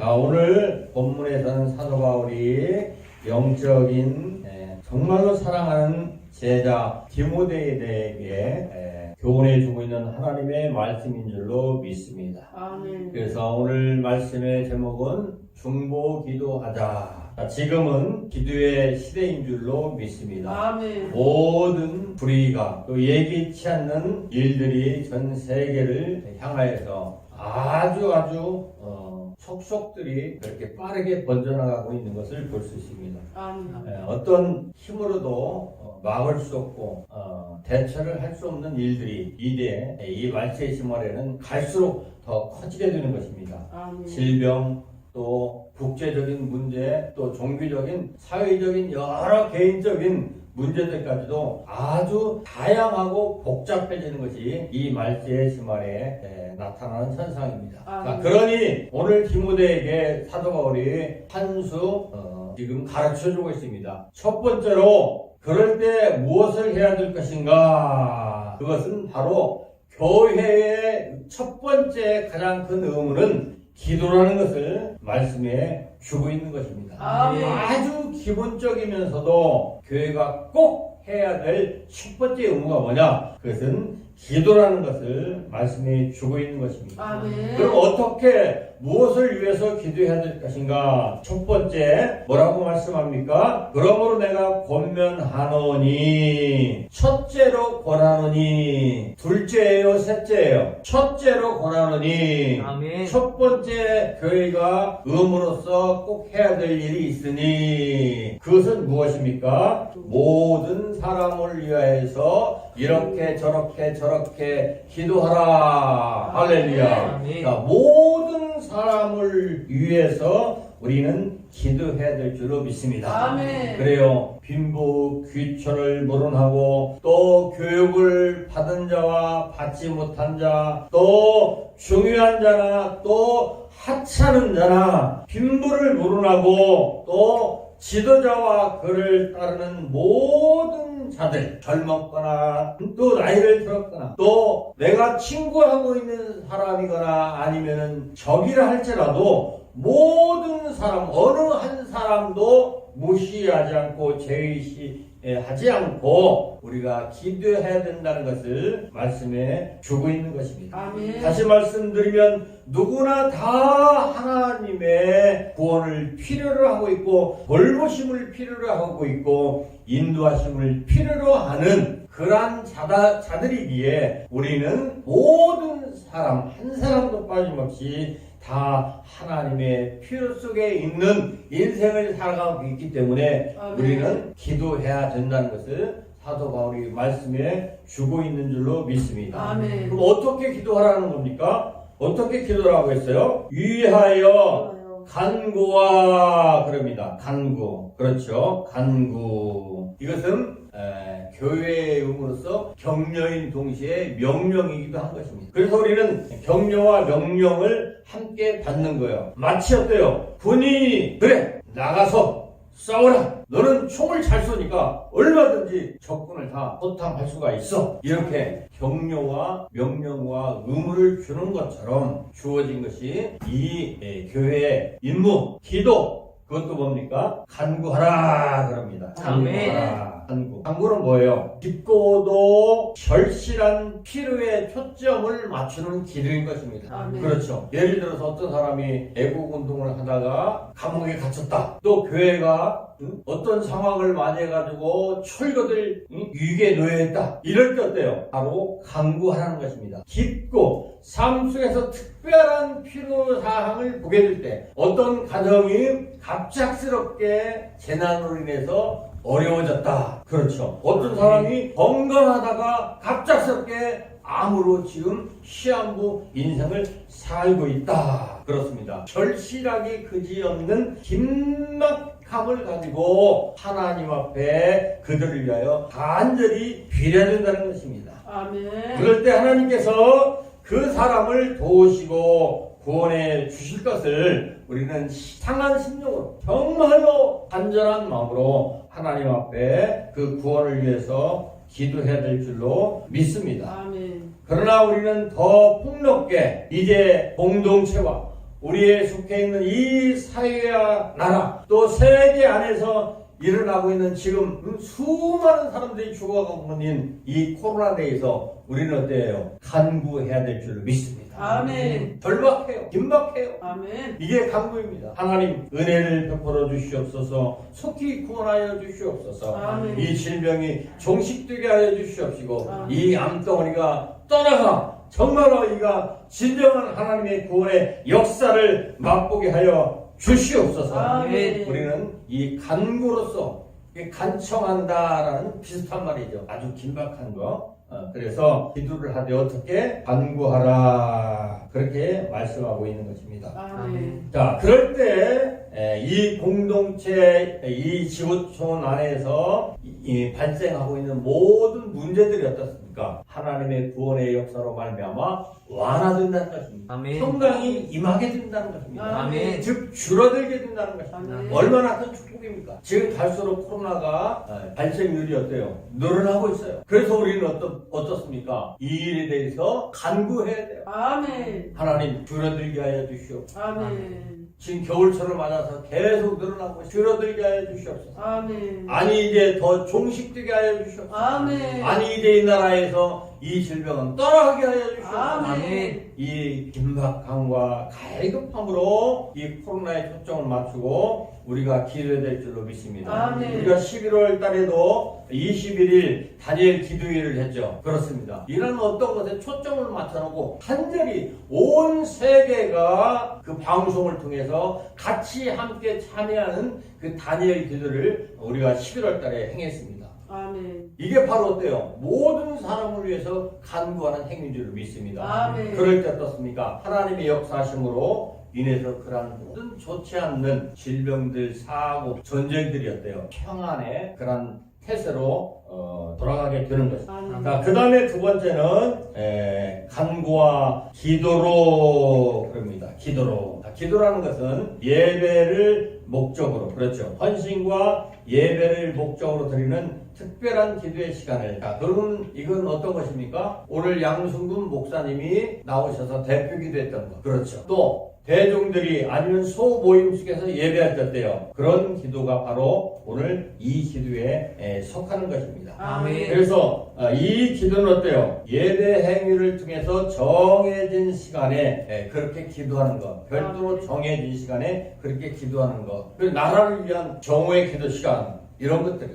자, 오늘 본문에서는 사도 바울이 영적인 정말로 사랑하는 제자 디모데에게 교훈해 주고 있는 하나님의 말씀인 줄로 믿습니다. 아멘. 그래서 오늘 말씀의 제목은 중보 기도하자. 자, 지금은 기도의 시대인 줄로 믿습니다. 아멘. 모든 불의가 또 예기치 않는 일들이 전 세계를 향하여서 아주 속속들이 그렇게 빠르게 번져나가고 있는 것을 볼 수 있습니다. 아멘. 어떤 힘으로도 막을 수 없고 대처를 할 수 없는 일들이 이 말세의 시말에는 갈수록 더 커지게 되는 것입니다. 아멘. 질병, 또 국제적인 문제, 또 종교적인, 사회적인 여러 개인적인 문제들까지도 아주 다양하고 복잡해지는 것이 이 말세의 시말에 나타나는 현상입니다. 자, 그러니 오늘 디모데에게 사도 바울이 한 수 지금 가르쳐주고 있습니다. 첫 번째로 그럴 때 무엇을 해야 될 것인가? 그것은 바로 교회의 첫 번째 가장 큰 의무는 기도라는 것을 말씀해 주고 있는 것입니다. 아멘. 아주 기본적이면서도 교회가 꼭 해야 될 첫 번째 의무가 뭐냐? 그것은 기도라는 것을 말씀해 주고 있는 것입니다. 아멘. 그럼 어떻게 무엇을 위해서 기도해야 될 것인가? 첫 번째 뭐라고 말씀합니까? 그러므로 내가 권면하노니, 첫째로 권하노니, 둘째예요, 셋째예요? 첫째로 권하노니. 아멘. 첫 번째 교회가 의무로서 꼭 해야 될 일이 있으니 그것은 무엇입니까? 모든 사람을 위하여서 이렇게 저렇게 기도하라. 할렐루야. 아멘. 자, 모든 사람을 위해서 우리는 기도해야 될 줄로 믿습니다. 아멘. 그래요. 빈부 귀천을 물어하고 또 교육을 받은 자와 받지 못한 자, 또 중요한 자나 또 하찮은 자나 빈부를 물어하고 또 지도자와 그를 따르는 모든 자들, 젊었거나 또 나이를 들었거나 또 내가 친구하고 있는 사람이거나 아니면은 적이라 할지라도 모든 사람, 어느 한 사람도 무시하지 않고 제의시하지 않고 우리가 기도해야 된다는 것을 말씀해 주고 있는 것입니다. 아멘. 다시 말씀드리면 누구나 다 하나님의 구원을 필요로 하고 있고 돌보심을 필요로 하고 있고 인도하심을 필요로 하는 그러한 자들이기에 우리는 모든 사람 한 사람도 빠짐없이 다 하나님의 필요 속에 있는 인생을 살아가고 있기 때문에 아멘. 우리는 기도해야 된다는 것을 사도 바울이 말씀해 주고 있는 줄로 믿습니다. 아멘. 그럼 어떻게 기도하라는 겁니까? 어떻게 기도를 하고 있어요? 위하여 간구와 그럽니다. 간구. 그렇죠. 간구. 이것은 교회의 의무로서 격려인 동시에 명령이기도 한 것입니다. 그래서 우리는 격려와 명령을 함께 받는 거예요. 마치 어때요? 군인이 그래 나가서 싸워라. 너는 총을 잘 쏘니까 얼마든지 적군을 다 소탕할 수가 있어. 이렇게 격려와 명령과 의무를 주는 것처럼 주어진 것이 이 교회의 임무, 기도. 그것도 뭡니까? 간구하라 그럽니다. 간구하라. 간구는 뭐예요? 깊고도 절실한 필요에 초점을 맞추는 기도인 것입니다. 아멘. 그렇죠. 예를 들어서 어떤 사람이 애국 운동을 하다가 감옥에 갇혔다. 또 교회가 어떤 상황을 맞이해가지고 철거될 위기에 놓여있다. 이럴 때 어때요? 바로 간구하라는 것입니다. 깊고 삶 속에서 특별한 필요사항을 보게 될 때 어떤 가정이 갑작스럽게 재난으로 인해서 어려워졌다. 그렇죠. 어떤 사람이 건강하다가 갑작스럽게 암으로 지금 시한부 인생을 살고 있다. 그렇습니다. 절실하기 그지없는 긴막함을 가지고 하나님 앞에 그들을 위하여 간절히 빌어야 된다는 것입니다. 아멘. 그럴 때 하나님께서 그 사람을 도우시고 구원해 주실 것을 우리는 상한 심령으로 정말로 간절한 마음으로 하나님 앞에 그 구원을 위해서 기도해야 될 줄로 믿습니다. 아멘. 그러나 우리는 더 폭넓게 이제 공동체와 우리의 속해 있는 이 사회와 나라 또 세계 안에서 일어나고 있는 지금 수많은 사람들이 죽어가고 있는 이 코로나 대해서 우리는 어때요? 간구해야 될 줄 믿습니다. 아멘. 절박해요. 긴박해요. 아멘. 이게 간구입니다. 하나님 은혜를 베풀어 주시옵소서. 속히 구원하여 주시옵소서. 아멘. 이 질병이 종식되게 하여 주시옵시고 아멘. 이 암덩어리가 떠나가 정말로 이가 진정한 하나님의 구원의 역사를 맛보게 하여 주시옵소서. 아멘. 우리는 이 간구로서 간청한다라는 비슷한 말이죠. 아주 긴박한 거. 그래서 기도를 하되 어떻게 간구하라 그렇게 말씀하고 있는 것입니다. 아멘. 자, 그럴 때 이 공동체, 이 지구촌 안에서 발생하고 있는 모든 문제들이 어떻습니까? 하나님의 구원의 역사로 말미암아 완화된다는 것입니다. 아멘. 평강이 임하게 된다는 것입니다. 아멘. 즉 줄어들게 된다는 것입니다. 아멘. 얼마나 큰 축복입니까? 지금 갈수록 코로나가 발생률이 어때요? 늘어나고 있어요. 그래서 우리는 어떻습니까? 이 일에 대해서 간구해야 돼요. 아멘. 하나님 줄어들게 하여 주시옵소서. 아멘. 지금 겨울철을 맞아서 계속 늘어나고 줄어들게 하여 주시옵소서. 아멘. 아니 이제 더 종식되게 하여 주시옵소서. 아멘. 아니 이제 이 나라에서 이 질병은 떠나가게 하여 주시옵소서. 아멘. 이 긴박함과 갈급함으로 이 코로나에 초점을 맞추고 우리가 기도해야 될 줄로 믿습니다. 아멘. 우리가 11월 달에도 21일 다니엘 기도회를 했죠. 그렇습니다. 이런 어떤 것에 초점을 맞춰놓고 간절히 온 세계가 그 방송을 통해서 같이 함께 참여하는 그 다니엘 기도를 우리가 11월 달에 행했습니다. 아멘. 이게 바로 어때요? 모든 사람을 위해서 간구하는 행위인 줄 믿습니다. 아멘. 그럴 때 어떻습니까? 하나님의 역사하심으로 인해서 그러한 모든 좋지 않는 질병들, 사고, 전쟁들이 어때요? 평안의 그런 태세로 돌아가게 되는 것입니다. 아멘. 자, 그 다음에 두 번째는 간구와 기도로 그럽니다. 기도로. 자, 기도라는 것은 예배를 목적으로, 그렇죠. 헌신과 예배를 목적으로 드리는 특별한 기도의 시간을. 자, 그러면 이건 어떤 것입니까? 오늘 양순금 목사님이 나오셔서 대표 기도했던 것. 그렇죠. 또 대중들이 아니면 소모임 속에서 예배할 때 어때요? 그런 기도가 바로 오늘 이 기도에 속하는 것입니다. 아멘. 그래서 이 기도는 어때요? 예배 행위를 통해서 정해진 시간에 그렇게 기도하는 것, 별도로 정해진 시간에 그렇게 기도하는 것, 그리고 나라를 위한 정오의 기도 시간, 이런 것들,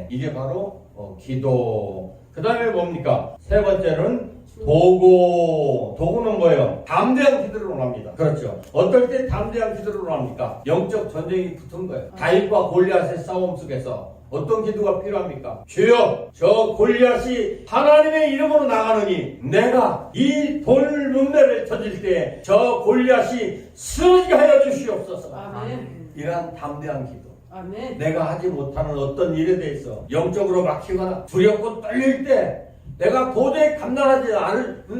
이게 바로 기도. 그 다음에 뭡니까? 세 번째는 도구는 뭐예요? 담대한 기도를 원합니다. 그렇죠. 어떨 때 담대한 기도를 원합니까? 영적 전쟁이 붙은 거예요. 다윗과 골리앗의 싸움 속에서 어떤 기도가 필요합니까? 주여, 저 골리앗이 하나님의 이름으로 나가느니 내가 이 돌 문매를 던질 때 저 골리앗이 쓰러지게 하여 주시옵소서. 아멘. 이러한 담대한 기도. 아멘. 내가 하지 못하는 어떤 일에 대해서 영적으로 막히거나 두렵고 떨릴 때 내가 도저히 감당하지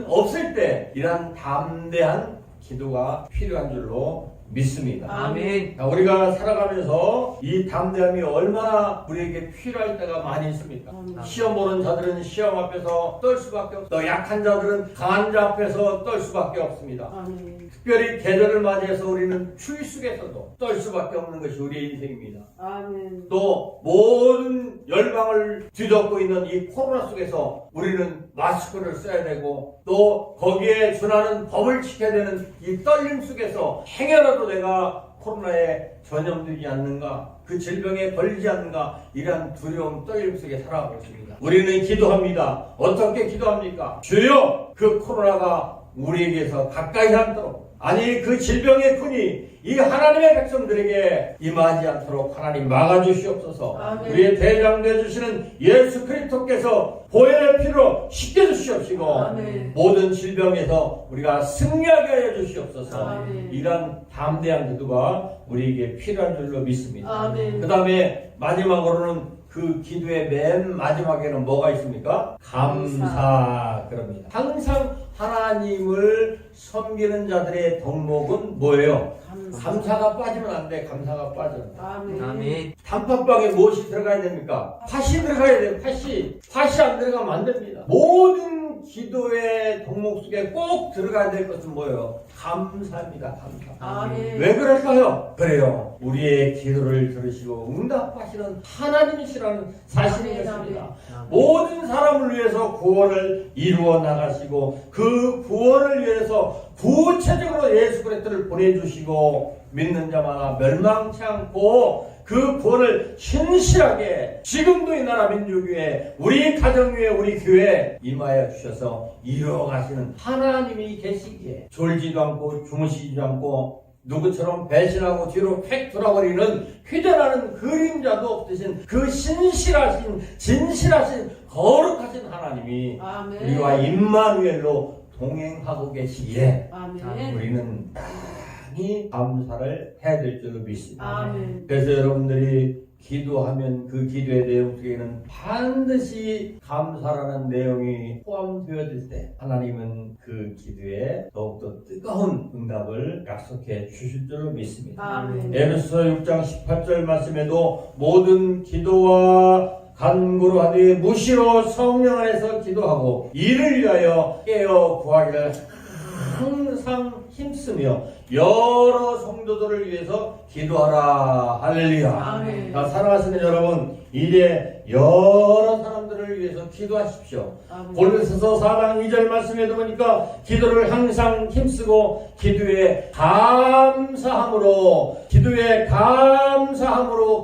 없을 때 이러한 담대한 기도가 필요한 줄로 믿습니다. 아멘. 자, 우리가 살아가면서 이 담대함이 얼마나 우리에게 필요할 때가 많이 있습니까? 시험 보는 자들은 시험 앞에서 떨 수밖에 없고 또 약한 자들은 강한 자 앞에서 떨 수밖에 없습니다. 아멘. 특별히 계절을 맞이해서 우리는 추위 속에서도 떨 수밖에 없는 것이 우리의 인생입니다. 아멘. 또 모든 열방을 뒤덮고 있는 이 코로나 속에서 우리는 마스크를 써야 되고 또 거기에 준하는 법을 지켜야 되는 이 떨림 속에서 행여라도 내가 코로나에 전염되지 않는가, 그 질병에 걸리지 않는가, 이러한 두려움 떨림 속에 살아가고 있습니다. 우리는 기도합니다. 어떻게 기도합니까? 주여, 그 코로나가 우리에게서 가까이 않도록, 아니 그 질병의 꾼이 이 하나님의 백성들에게 임하지 않도록 하나님 막아주시옵소서. 아멘. 우리의 대장 되주시는 예수 그리스도께서 보혈의 피로 씻겨주시옵시고 아멘. 모든 질병에서 우리가 승리하게 하여 주시옵소서. 아멘. 이런 담대한 기도가 우리에게 필요한 줄로 믿습니다. 아멘. 그 다음에 마지막으로는 그 기도의 맨 마지막에는 뭐가 있습니까? 감사. 그럽니다. 항상 하나님을 섬기는 자들의 덕목은 뭐예요? 감사가 빠지면 안 돼. 감사가 빠져. 아멘. 아멘. 단팥빵에 무엇이 들어가야 됩니까? 팥이 들어가야 돼요. 팥이 안 들어가면 안 됩니다. 모든 기도의 덕목 속에 꼭 들어가야 될 것은 뭐예요? 감사입니다. 감사. 아멘. 왜 그럴까요? 그래요. 우리의 기도를 들으시고 응답하시는 하나님이시라는 사실인 아멘, 것입니다. 모든 사람을 위해서 구원을 이루어 나가시고 그 구원을 위해서 구체적으로 예수 그리스도를 보내주시고 믿는 자마다 멸망치 않고 그 구원을 신실하게 지금도 이 나라 민족 위에 우리 가정 위에 우리 교회에 임하여 주셔서 이루어가시는 하나님이 계시기에 졸지도 않고 주무시지도 않고 누구처럼 배신하고 뒤로 팩 돌아버리는 휴대라는 그림자도 없으신 그 신실하신 진실하신 거룩하신 하나님이 아멘. 우리와 임마누엘로 동행하고 계시기에 아멘. 우리는 많이 감사를 해야 될 줄로 믿습니다. 아멘. 그래서 여러분들이 기도하면 그 기도의 내용 속에는 반드시 감사라는 내용이 포함되어질 때 하나님은 그 기도에 더욱더 뜨거운 응답을 약속해 주실 줄로 믿습니다. 아멘. 에베소서 6장 18절 말씀에도 모든 기도와 간구로 하되 무시로 성령 안에서 기도하고 이를 위하여 깨어 구하기를 항상 힘쓰며 여러 성도들을 위해서 기도하라. 할렐루야. 아멘. 자, 사랑하시는 여러분, 이제 여러 사람들을 위해서 기도하십시오. 아멘. 골로새서 4장 2절 말씀에도 보니까 기도를 항상 힘쓰고 기도에 감사함으로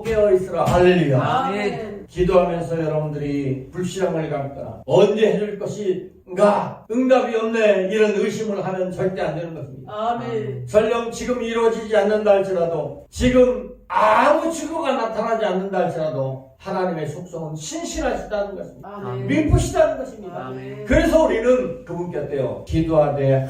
깨어 있으라. 할렐루야. 아멘. 기도하면서 여러분들이 불신앙을 갖거나 언제 해줄 것인가 응답이 없네 이런 의심을 하면 절대 안 되는 것입니다. 아멘. 설령 지금 이루어지지 않는다 할지라도 지금 아무 증거가 나타나지 않는다 할지라도 하나님의 속성은 신실하시다는 것입니다. 아멘. 미쁘시다는 것입니다. 아멘. 그래서 우리는 그분께 어때요? 기도하되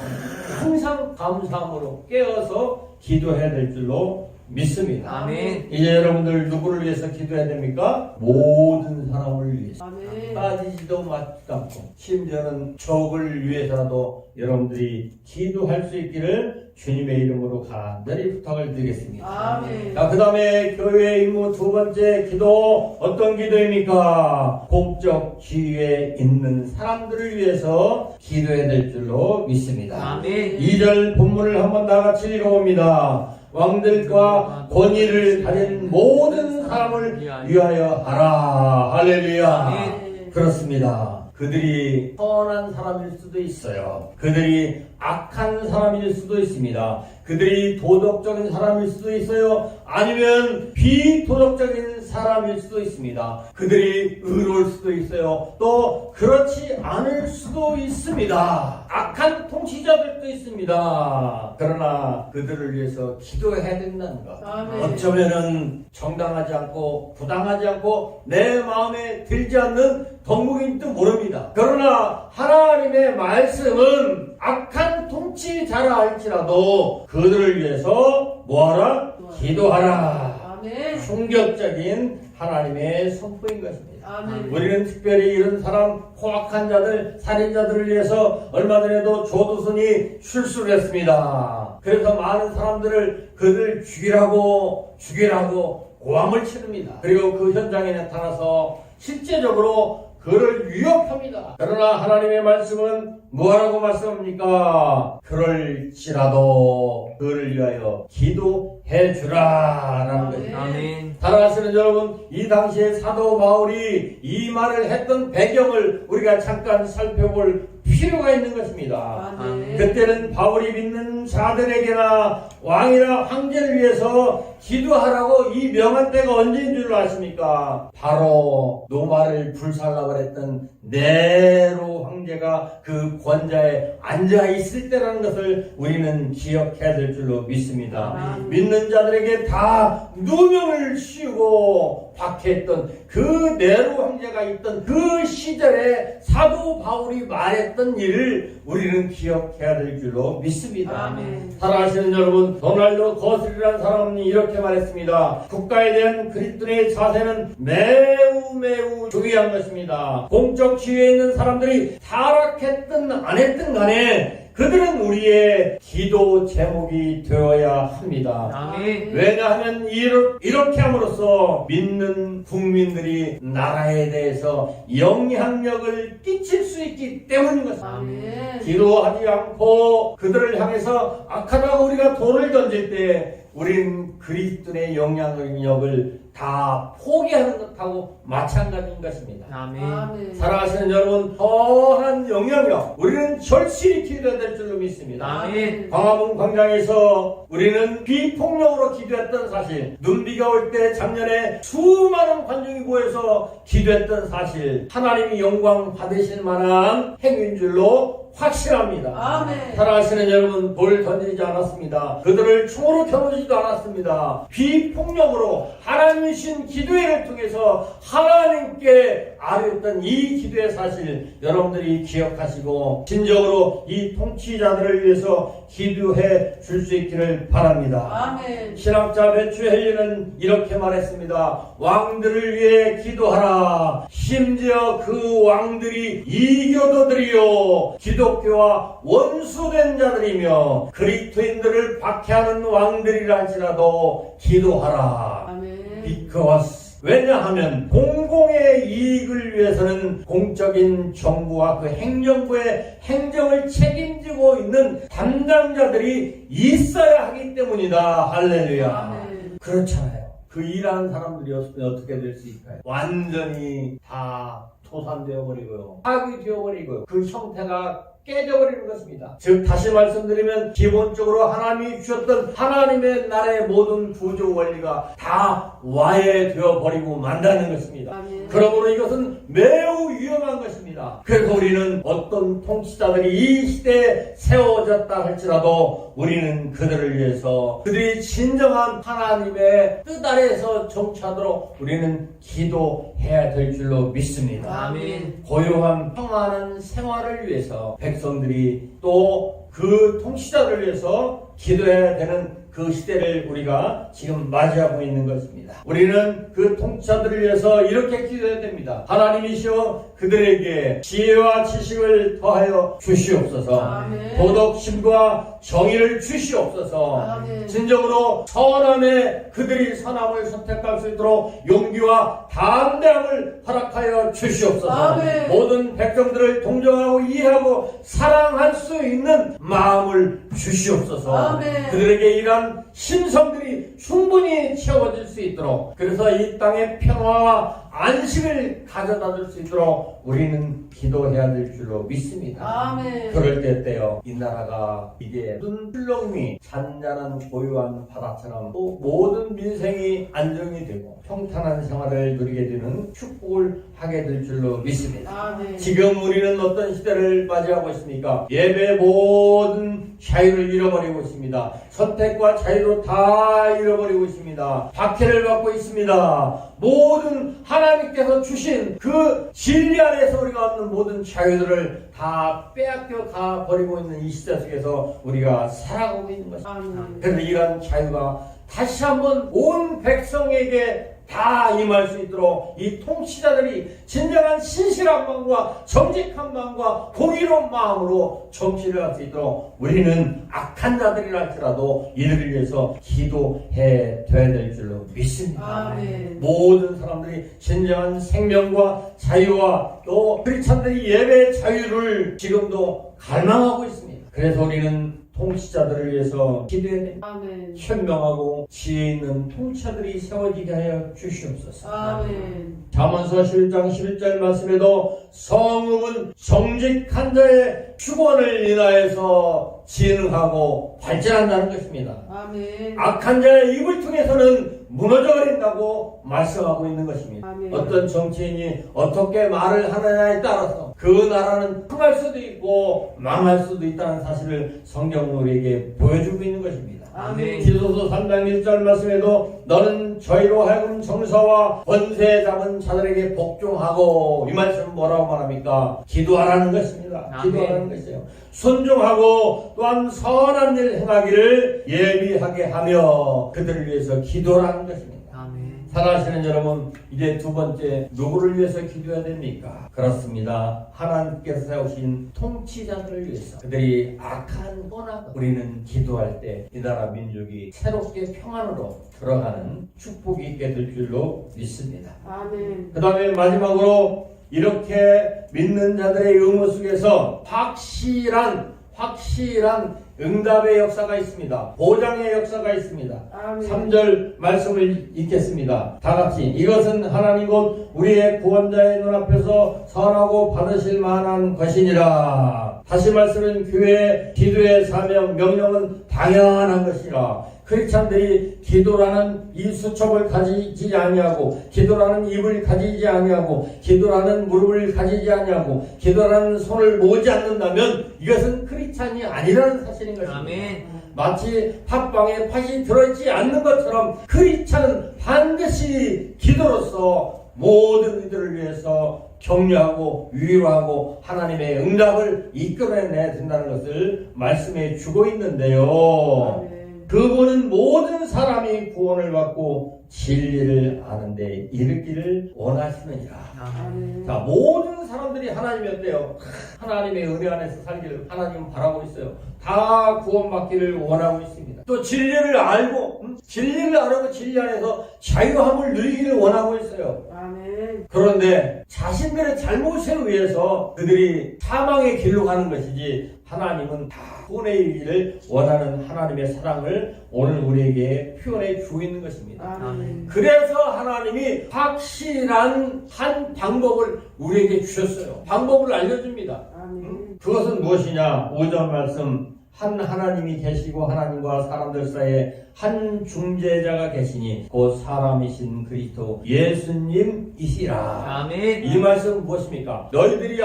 항상 감사함으로 깨어서 기도해야 될 줄로 믿습니다. 아멘. 이제 여러분들 누구를 위해서 기도해야 됩니까? 모든 사람을 위해서. 아멘. 빠지지도 맞지도 않고 심지어는 적을 위해서라도 여러분들이 기도할 수 있기를 주님의 이름으로 간절히 부탁을 드리겠습니다. 아멘. 자, 그 다음에 교회의 임무 두 번째 기도 어떤 기도입니까? 공적 지위에 있는 사람들을 위해서 기도해야 될 줄로 믿습니다. 아멘. 2절 본문을 한번 다 같이 읽어봅니다. 왕들과 권위를 가진 모든 사람을 위하여 하라. 할렐루야. 아멘. 그렇습니다. 그들이 선한 사람일 수도 있어요. 그들이 악한 사람일 수도 있습니다. 그들이 도덕적인 사람일 수도 있어요. 아니면 비도덕적인 사람일 수도 있습니다. 그들이 의로울 수도 있어요. 또 그렇지 않을 수도 있습니다. 악한 통치자들도 있습니다. 그러나 그들을 위해서 기도해야 된다는 것. 아멘. 어쩌면은 정당하지 않고 부당하지 않고 내 마음에 들지 않는 덕목인지도 모릅니다. 그러나 하나님의 말씀은 악한 통치자라 할지라도 그들을 위해서 뭐하라? 기도하라. 아멘. 충격적인 하나님의 선포인 것입니다. 아멘. 우리는 특별히 이런 사람, 포악한 자들, 살인자들을 위해서 얼마 전에도 조두순이 출소를 했습니다. 그래서 많은 사람들을 그들 죽이라고 고함을 치릅니다. 그리고 그 현장에 나타나서 실제적으로 그를 위협합니다. 그러나 하나님의 말씀은 뭐라고 말씀합니까? 그럴지라도 그를 위하여 기도해 주라라는 것입니다. 아멘. 사랑하시는 여러분, 이 당시에 사도 바울이 이 말을 했던 배경을 우리가 잠깐 살펴볼 필요가 있는 것입니다. 아멘. 그때는 바울이 믿는 자들에게나 왕이나 황제를 위해서 기도하라고 이 명한 때가 언제인 줄 아십니까? 바로 로마를 불살라버렸던 네로 황제가 그 권좌에 앉아 있을 때라는 것을 우리는 기억해야 될 줄로 믿습니다. 아멘. 믿는 자들에게 다 누명을 씌우고 박해했던 그 네로 황제가 있던 그 시절에 사도 바울이 말했던 일을 우리는 기억해야 될 줄로 믿습니다. 아멘. 사랑하시는 여러분, 도널드 거슬이라는 사람은 이렇게 말했습니다. 국가에 대한 그리스도의 자세는 매우 중요한 것입니다. 공적 지위에 있는 사람들이 타락했든 안 했든 간에 그 그들은 우리의 기도 제목이 되어야 합니다. 아멘. 왜냐하면 이렇게 함으로써 믿는 국민들이 나라에 대해서 영향력을 끼칠 수 있기 때문인 것입니다. 아멘. 기도하지 않고 그들을 향해서 악하다고 우리가 돌을 던질 때 우리는 그리스도의 영향력을 다 포기하는 것하고 마찬가지인 것입니다. 아멘. 아멘. 사랑하시는 여러분, 더한 영향력 우리는 절실히 기도해야 될 줄로 믿습니다. 아멘. 광화문 광장에서 우리는 비폭력으로 기도했던 사실, 눈비가 올 때 작년에 수많은 관중이 모여서 기도했던 사실, 하나님이 영광 받으실 만한 행위인 줄로 확실합니다. 아멘. 사랑하시는 여러분, 돌 던지지 않았습니다. 그들을 총으로 겨누지도 않았습니다. 비폭력으로 하나님이 신 기도회를 통해서 하나님께 아뢰었던 이 기도의 사실 여러분들이 기억하시고 진정으로 이 통치자들을 위해서 기도해 줄 수 있기를 바랍니다. 아멘. 신학자 배추헬리는 이렇게 말했습니다. 왕들을 위해 기도하라. 심지어 그 왕들이 이교도들이요 기독교와 원수된 자들이며 그리스도인들을 박해하는 왕들이라 할지라도 기도하라. 아멘. Because 왜냐하면 공공의 이익을 위해서는 공적인 정부와 그 행정부의 행정을 책임지고 있는 담당자들이 있어야 하기 때문이다. 할렐루야. 아멘. 그렇잖아요. 그 일하는 사람들이 없으면 어떻게 될 수 있을까요? 완전히 다 토산되어 버리고요. 파괴되어 버리고요. 그 형태가 깨져버리는 것입니다. 즉 다시 말씀드리면 기본적으로 하나님이 주셨던 하나님의 나라의 모든 구조 원리가 다 와해되어 버리고 만다는 것입니다. 아멘. 그러므로 이것은 매우 위험한 것입니다. 그래서 우리는 어떤 통치자들이 이 시대에 세워졌다 할지라도 우리는 그들을 위해서 그들이 진정한 하나님의 뜻 아래에서 정치하도록 우리는 기도해야 될 줄로 믿습니다. 아멘. 고요한 평안한 생활을 위해서 백성들이 또 그 통치자를 위해서 기도해야 되는 그 시대를 우리가 지금 맞이하고 있는 것입니다. 우리는 그 통치자들을 위해서 이렇게 기도해야 됩니다. 하나님이시여 그들에게 지혜와 지식을 더하여 주시옵소서. 아멘. 도덕심과 정의를 주시옵소서. 아멘. 진정으로 선함에 그들이 선함을 선택할 수 있도록 용기와 담대함을 허락하여 주시옵소서. 아멘. 모든 백성들을 동정하고 이해하고 사랑할 수 있는 마음을 주시옵소서. 아멘. 그들에게 이러한 심성들이 충분히 채워질 수 있도록, 그래서 이 땅의 평화와 안식을 가져다 줄 수 있도록 우리는 기도해야 될 줄로 믿습니다. 아멘. 그럴 때때요 이 나라가 이제 무슨 풀렁미 잔잔한 고요한 바다처럼 또 모든 민생이 안정이 되고 평탄한 생활을 누리게 되는 축복을 하게 될 줄로 믿습니다. 아멘. 지금 우리는 어떤 시대를 맞이하고 있습니까? 예배 모든 자유를 잃어버리고 있습니다. 선택과 자유로 다 잃어버리고 있습니다. 박해를 받고 있습니다. 모든 하나님께서 주신 그 진리 안에서 우리가 얻는 모든 자유들을 다 빼앗겨 가버리고 있는 이 시대 속에서 우리가 살아가고 있는 것입니다. 아멘. 그래서 이러한 자유가 다시 한번 온 백성에게 다 임할 수 있도록 이 통치자들이 진정한 신실한 마음과 정직한 마음과 공의로운 마음으로 정치를 할 수 있도록 우리는 악한 자들이라 할지라도 이들을 위해서 기도해 줘야 될 줄로 믿습니다. 아멘. 모든 사람들이 진정한 생명과 자유와 또 크리스찬들이 예배의 자유를 지금도 갈망하고 있습니다. 그래서 우리는 통치자들을 위해서 기도해야 됩니다. 아멘. 현명하고 지혜 있는 통치자들이 세워지게 하여 주시옵소서. 아멘. 잠언서 11장 11절 말씀에도 성읍은 정직한 자의 축원을 인하여서 진흥하고 발전한다는 것입니다. 아멘. 악한 자의 입을 통해서는 무너져버린다고 말씀하고 있는 것입니다. 아멘. 어떤 정치인이 어떻게 말을 하느냐에 따라서 그 나라는 흥할 수도 있고 망할 수도 있다는 사실을 성경은 우리에게 보여주고 있는 것입니다. 아멘. 디도서 3장 1절 말씀에도 너는 저희로 하여금 정사와 권세 잡은 자들에게 복종하고, 이 말씀은 뭐라고 말합니까? 기도하라는 것입니다. 아멘. 기도하라는 것이에요. 순종하고 또한 선한 일 행하기를 예비하게 하며 그들을 위해서 기도하라는 것입니다. 아멘. 사랑하시는 여러분, 이제 두 번째, 누구를 위해서 기도해야 됩니까? 그렇습니다. 하나님께서 세우신 통치자들을 위해서. 그들이 악한 뻔하고 우리는 기도할 때 이 나라 민족이 새롭게 평안으로 들어가는 축복이 있게 될 줄로 믿습니다. 아멘. 그 다음에 마지막으로 이렇게 믿는 자들의 의무 속에서 확실한 응답의 역사가 있습니다. 보장의 역사가 있습니다. 아멘. 3절 말씀을 읽겠습니다. 다 같이. 이것은 하나님 곧 우리의 구원자의 눈앞에서 선하고 받으실 만한 것이니라. 다시 말씀은 교회의 기도의 사명, 명령은 당연한 것이라. 크리스찬들이 기도라는 이 수첩을 가지지 아니하고, 기도라는 입을 가지지 아니하고, 기도라는 무릎을 가지지 아니하고, 기도라는 손을 모으지 않는다면 이것은 크리스찬이 아니라는 사실인 것입니다. 아멘. 마치 팥빵에 팥이 들어있지 않는 것처럼 크리스찬은 반드시 기도로서 모든 이들을 위해서 격려하고 위로하고 하나님의 응답을 이끌어내야 된다는 것을 말씀해 주고 있는데요. 아멘. 그분은 모든 사람이 구원을 받고 진리를 아는데 이르기를 원하시느니라. 아멘. 자, 모든 사람들이 하나님이 어때요? 하나님의 은혜 안에서 살기를 하나님은 바라고 있어요. 다 구원받기를 원하고 있습니다. 또 진리를 알고 진리를 알고 진리 안에서 자유함을 누리기를 원하고 있어요. 아멘. 그런데 자신들의 잘못에 의해서 그들이 사망의 길로 가는 것이지, 하나님은 다 구원에 이르기를 원하는 하나님의 사랑을 오늘 우리에게 표현해 주고 있는 것입니다. 아멘. 그래서 하나님이 확실한 한 방법을 우리에게 주셨어요. 방법을 알려줍니다. 아멘. 그것은 무엇이냐? 5절 말씀. 한 하나님이 계시고 하나님과 사람들 사이에 한 중재자가 계시니 곧 사람이신 그리스도 예수님이시라. 아멘. 이 말씀은 무엇입니까? 너희들이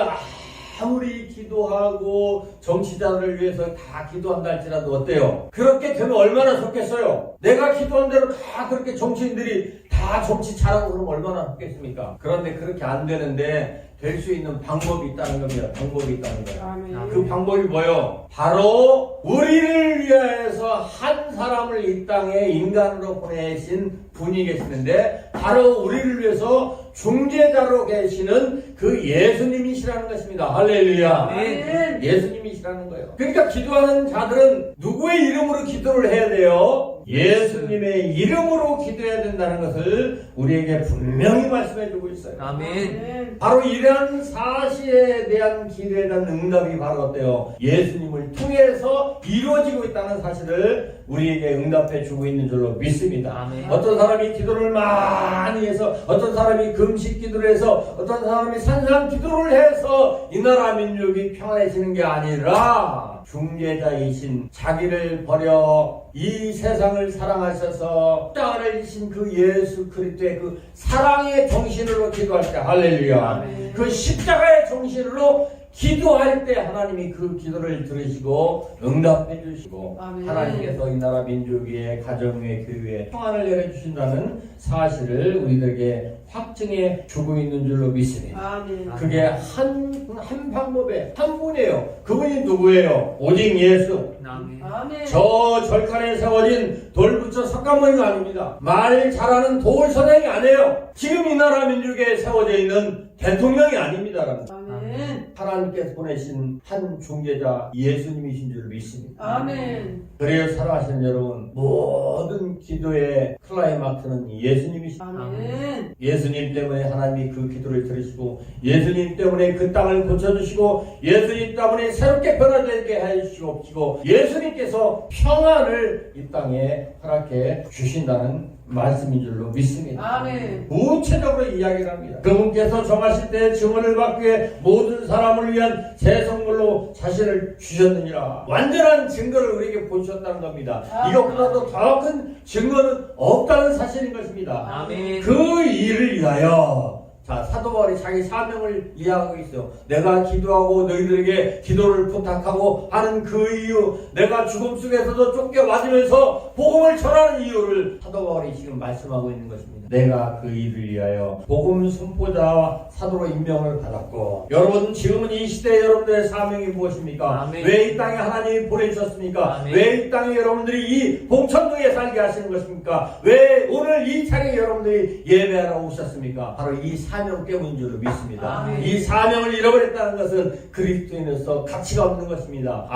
아무리 기도하고 정치자들을 위해서 다 기도한다 할지라도 어때요? 그렇게 되면 얼마나 좋겠어요? 내가 기도한 대로 다 그렇게 정치인들이 다 정치 잘하고 그러면 얼마나 좋겠습니까? 그런데 그렇게 안 되는데 될 수 있는 방법이 있다는 겁니다. 방법이 있다는 거예요. 아멘. 그 방법이 뭐예요? 바로 우리를 위하여서 한 사람을 이 땅에 인간으로 보내신 분이 계시는데, 바로 우리를 위해서 중재자로 계시는 그 예수님이시라는 것입니다. 할렐루야. 아멘. 예수님이시라는 거예요. 그러니까 기도하는 자들은 누구의 이름으로 기도를 해야 돼요? 예수님의 이름으로 기도해야 된다는 것을 우리에게 분명히 말씀해 주고 있어요. 아멘. 바로 이러한 사실에 대한 기도에 대한 응답이 바로 어때요? 예수님을 통해서 이루어지고 있다는 사실을 우리에게 응답해 주고 있는 줄로 믿습니다. 아멘. 어떤 사람이 기도를 많이 해서, 어떤 사람이 금식 기도를 해서, 어떤 사람이 산상 기도를 해서 이 나라 민족이 평안해지는 게 아니라, 중재자이신 자기를 버려 이 세상을 사랑하셔서 땅을 주신 그 예수 그리스도의 그 사랑의 정신으로 기도할 때, 할렐루야. 아멘. 그 십자가의 정신으로 기도할 때 하나님이 그 기도를 들으시고 응답해 주시고, 아멘. 하나님께서 이 나라 민족 위에, 가정 위에, 교회에 평안을 내려주신다는 사실을 우리들에게 확증해 주고 있는 줄로 믿습니다. 아멘. 그게 한 방법에 한 분이에요. 그분이 누구예요? 오직 예수. 아멘. 아멘. 저 절칸에 세워진 돌붙여 석가모니가 아닙니다. 말 잘하는 도울선생이 아니에요. 지금 이 나라 민족에 세워져 있는 대통령이 아닙니다. 아멘. 하나님께서 보내신 한 중재자 예수님이신 줄 믿습니다. 아멘. 그래요, 사랑하시는 여러분, 모든 기도의 클라이막스는 예수님이십니다. 아멘. 예수님 때문에 하나님이 그 기도를 들으시고, 예수님 때문에 그 땅을 고쳐주시고, 예수님 때문에 새롭게 변화되게 해주시고, 예수님께서 평안을 이 땅에 허락해 주신다는 말씀인 줄로 믿습니다. 아멘. 구체적으로 이야기를 합니다. 그분께서 정하실 때 증언을 받기 위해 모든 사람을 위한 새 선물로 자신을 주셨느니라. 완전한 증거를 우리에게 보여주셨다는 겁니다. 이것보다도 더 큰 증거는 없다는 사실인 것입니다. 아멘. 그 일을 위하여, 자, 사도 바울이 자기 사명을 이해하고 있어요. 내가 기도하고 너희들에게 기도를 부탁하고 하는 그 이유, 내가 죽음 속에서도 쫓겨맞으면서 복음을 전하는 이유를 사도 바울이 바울이 지금 말씀하고 있는 것입니다. 내가 그 일을 위하여 복음 선포자와 사도로 임명을 받았고, 여러분 지금은 이 시대에 여러분들의 사명이 무엇입니까? 아멘. 왜 이 땅에 하나님이 보내주셨습니까? 아멘. 왜 이 땅에 여러분들이 이 봉천동에 살게 하시는 것입니까? 왜 오늘 이 자리에 여러분들이 예배하러 오셨습니까? 바로 이 사명 때문인 줄로 믿습니다. 아멘. 이 사명을 잃어버렸다는 것은 그리스도인으로서 가치가 없는 것입니다.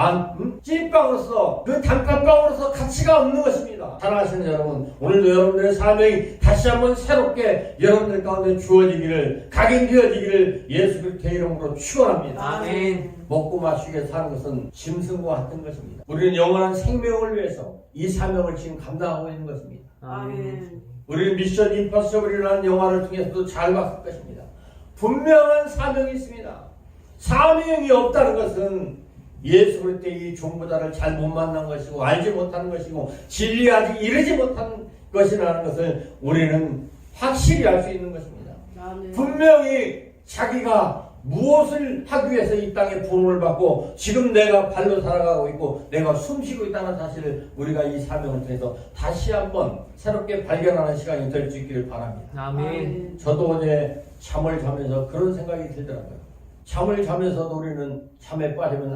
찐빵으로서 그 단팥빵으로서 가치가 없는 것입니다. 사랑하시는 여러분, 오늘도 여러분들의 사명이 다시 한번 새롭게 여러분들 가운데 주어지기를, 각인되어지기를 예수 그리스도의 이름으로 축원합니다. 아멘. 먹고 마시게 사는 것은 짐승과 같은 것입니다. 우리는 영원한 생명을 위해서 이 사명을 지금 감당하고 있는 것입니다. 아멘. 우리는 미션 임파서블이라는 영화를 통해서도 잘 봤을 것입니다. 분명한 사명이 있습니다. 사명이 없다는 것은 예수 그리스도의 이 종보다를 잘 못 만난 것이고 알지 못하는 것이고 진리에 아직 이르지 못한 것이라는 것을 우리는 확실히 알 수 있는 것입니다. 아멘. 분명히 자기가 무엇을 하기 위해서 이 땅에 부름을 받고 지금 내가 발로 살아가고 있고 내가 숨쉬고 있다는 사실을 우리가 이 사명을 통해서 다시 한번 새롭게 발견하는 시간이 될 수 있기를 바랍니다. 아멘. 저도 어제 잠을 자면서 그런 생각이 들더라고요. 잠을 자면서도 우리는 잠에 빠지면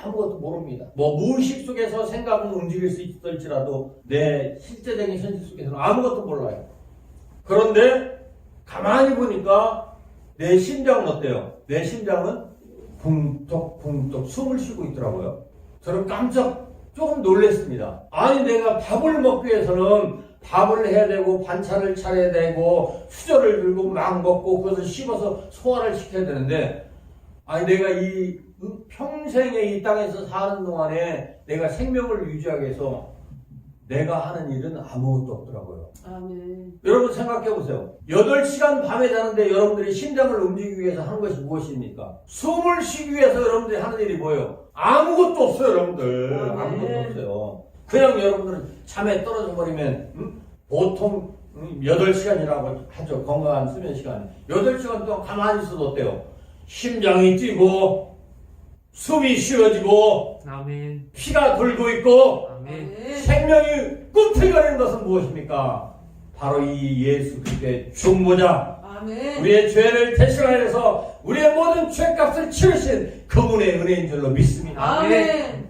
아무것도 모릅니다. 뭐 무의식 속에서 생각은 움직일 수 있을지라도 내 실제적인 현실 속에서는 아무것도 몰라요. 그런데 가만히 보니까 내 심장은 어때요? 내 심장은 붕떡붕떡 숨을 쉬고 있더라고요. 저는 깜짝 조금 놀랐습니다. 아니 내가 밥을 먹기 위해서는 밥을 해야 되고 반찬을 차려야 되고 수저를 들고 막 먹고 그것을 씹어서 소화를 시켜야 되는데, 아니 내가 이 평생에 이 땅에서 사는 동안에 내가 생명을 유지하기 위해서 내가 하는 일은 아무것도 없더라고요. 아멘. 여러분 생각해 보세요. 8시간 밤에 자는데 여러분들이 심장을 움직이기 위해서 하는 것이 무엇입니까? 숨을 쉬기 위해서 여러분들이 하는 일이 뭐예요? 아무것도 없어요, 여러분들. 아무것도 없어요. 그냥 여러분들은 잠에 떨어져 버리면 보통 8시간이라고 하죠. 건강한 수면 시간. 8시간 동안 가만히 있어도 어때요? 심장이 뛰고 숨이 쉬어지고 아멘. 피가 돌고 있고 아멘. 생명이 꿈틀거리는 것은 무엇입니까? 바로 이 예수 그리스도의 중보자, 아멘. 우리의 죄를 대신하여서 우리의 모든 죄값을 치르신 그분의 은혜인 줄로 믿습니다. 아멘.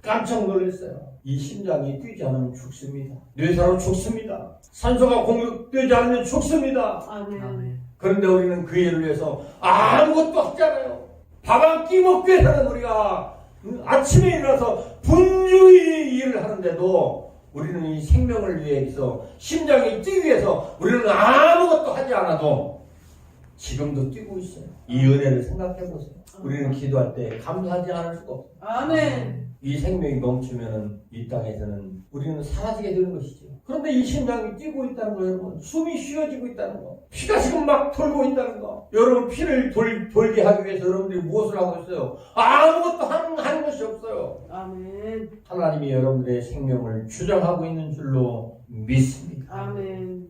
깜짝 놀랐어요. 이 심장이 뛰지 않으면 죽습니다. 뇌사로 죽습니다. 산소가 공급되지 않으면 죽습니다. 아멘. 아멘. 그런데 우리는 그 일을 위해서 아무것도 하지 않아요. 밥 한 끼 먹기 위해서는 우리가 아침에 일어나서 분주히 일을 하는데도 우리는 이 생명을 위해서 심장이 뛰기 위해서 우리는 아무것도 하지 않아도 지금도 뛰고 있어요. 이 은혜를 생각해 보세요. 우리는 기도할 때 감사하지 않을 수가 없어요. 아멘. 이 생명이 멈추면은 이 땅에서는 우리는 사라지게 되는 것이죠. 그런데 이 심장이 뛰고 있다는 거, 여러분, 숨이 쉬어지고 있다는 거, 피가 지금 막 돌고 있다는 거, 여러분 피를 돌게 하기 위해서 여러분들이 무엇을 하고 있어요? 아무것도 하는 것이 없어요. 아멘. 하나님이 여러분들의 생명을 주장하고 있는 줄로 믿습니다. 아멘.